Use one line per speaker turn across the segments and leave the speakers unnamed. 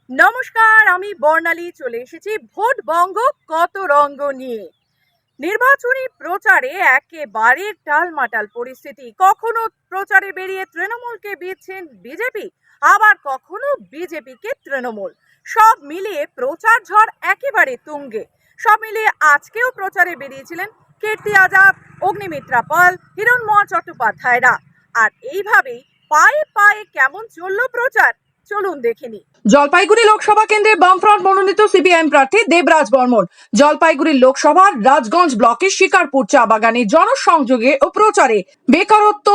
নমস্কার, আমি বর্ণালী চলে এসেছি ভোট বঙ্গ কত রঙ্গ নিয়ে। নির্বাচনী প্রচারে একেবারে টালমাটাল পরিস্থিতি। কখনো প্রচারে বেরিয়ে তৃণমূলকে বিচ্ছেন বিজেপি, আবার কখনো বিজেপিকে তৃণমূল। সব মিলিয়ে প্রচার ঝড় একেবারে তুঙ্গে। সব মিলিয়ে আজকেও প্রচারে বেরিয়েছিলেন কীর্তি আজাদ, অগ্নিমিত্রা পাল, হিরণময় চট্টোপাধ্যায়রা। আর এইভাবেই পায়ে পায়ে কেমন চলল প্রচার, চলুন দেখে নিই।
জলপাইগুড়ি লোকসভা কেন্দ্রে বামফ্রন্ট মনোনীত সিপিআইএম প্রার্থী দেবরাজ বর্মন জলপাইগুড়ি লোকসভার রাজগঞ্জ ব্লকের শিকারপুর চা বাগানে জনসংযোগে ও প্রচারে বেকারত্ব,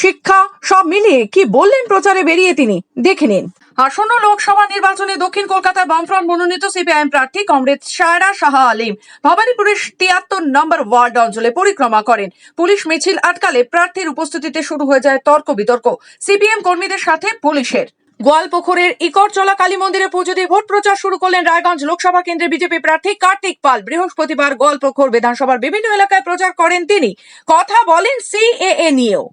শিক্ষা সব মিলিয়ে কি বললেন প্রচারে বেরিয়ে তিনি, দেখে নিন। আসন্ন লোকসভা নির্বাচনে দক্ষিণ কলকাতায় বামফ্রন্ট মনোনীত সিপিআইএম প্রার্থী কমরেড সায়রা শাহ আলিম ভবানীপুরের ৭৩ নম্বর ওয়ার্ড অঞ্চলে পরিক্রমা করেন। পুলিশ মিছিল আটকালে প্রার্থীর উপস্থিতিতে শুরু হয়ে যায় তর্ক বিতর্ক সিপিএম কর্মীদের সাথে পুলিশের। গোয়ালপুকুরের ইকরচলা কালী মন্দিরে পুজো দিয়ে ভোট প্রচার শুরু করলেন রায়গঞ্জ লোকসভা কেন্দ্রে বিজেপি প্রার্থী কার্তিক পাল। বৃহস্পতিবার গোয়ালপুকুর বিধানসভার বিভিন্ন এলাকায় প্রচার করেন তিনি। কথা বলেন সিএএ নিয়েও।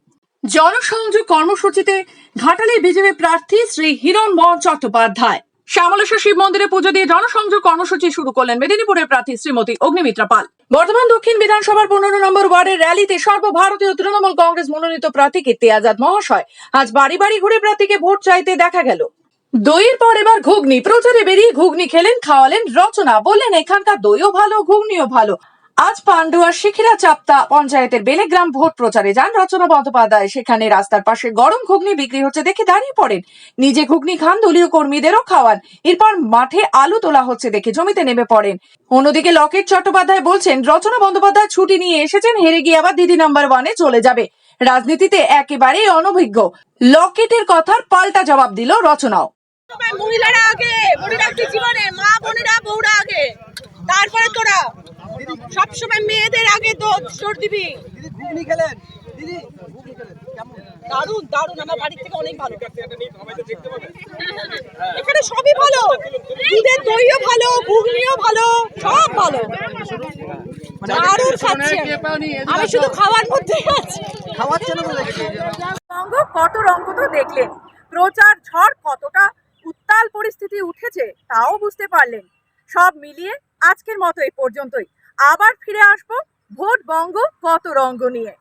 জনসংযোগ কর্মসূচিতে ঘাটালের বিজেপি প্রার্থী শ্রী হিরণময় চট্টোপাধ্যায়। শ্যামলেশ্বর শিব মন্দিরে পুজো দিয়ে জনসংযোগ কর্মসূচি শুরু করলেন মেদিনীপুরের প্রার্থী শ্রীমতী অগ্নিমিত্রা পাল। বর্ধমান দক্ষিণ বিধানসভার 15 নম্বর ওয়ার্ডের র্যালিতে সর্বভারতীয় তৃণমূল কংগ্রেস মনোনীত প্রার্থী কীর্তি আজাদ মহাশয় আজ বাড়ি বাড়ি ঘুরে প্রার্থীকে ভোট চাইতে দেখা গেল। দইয়ের পর এবার ঘুগনি। প্রচারে বেরিয়ে ঘুগনি খেলেন, খাওয়ালেন রচনা, বললেন এখানকার দইও ভালো, ঘুগনিও ভালো। আজ পান্ডুয়ার শিখিরা চাপ্তা পঞ্চায়েতের বেলেগ্রাম ভোট প্রচারে যান রচনা বন্দ্যোপাধ্যায়। সেখানে রাস্তার পাশে গরম ঘুগনি বিক্রি হচ্ছে দেখে দাঁড়িয়ে পড়েন। নিজে ঘুগনি খান, দলীয় কর্মীদেরও খাওয়ান। এরপর মাঠে আলু তোলা হচ্ছে দেখে জমিতে নেমে পড়েন। অন্যদিকে লকেট চট্টোপাধ্যায় বলছেন রচনা বন্দ্যোপাধ্যায় ছুটি নিয়ে এসেছেন, হেরে গিয়ে আবার দিদি নাম্বার 1-এ চলে যাবে। রাজনীতিতে একেবারেই অনভিজ্ঞ। লকেটের কথার পাল্টা জবাব দিল রচনাও।
মহিলারা আগে, মহিলা জীবনে মা বোনেরা বউরা আগে, তারপরে তোরা সবসময় মেয়েদের আগে তোর দিবি।
ঘুগনি খেলেন দিদি, ঘুগনি খেলেন কেমন?
দারুন দারুন, আমার বাড়ির থেকে অনেক ভালো। এখানে সবই ভালো, দুধের দইও ভালো, ঘুগনিও ভালো, সব ভালো। দারুন খাচ্ছি, আমি শুধু খাওয়ার মধ্যেই আছি।
খাওয়াচ্ছে না তো দেখছি।
বঙ্গ কত রঙ্গ তো দেখলেন। প্রচার ঝড় কতটা উত্তাল পরিস্থিতি উঠেছে তাও বুঝতে পারলেন। সব মিলিয়ে আজকের মতো এই পর্যন্তই। আবার ফিরে আসবো ভোট বঙ্গ কত রঙ্গ নিয়ে।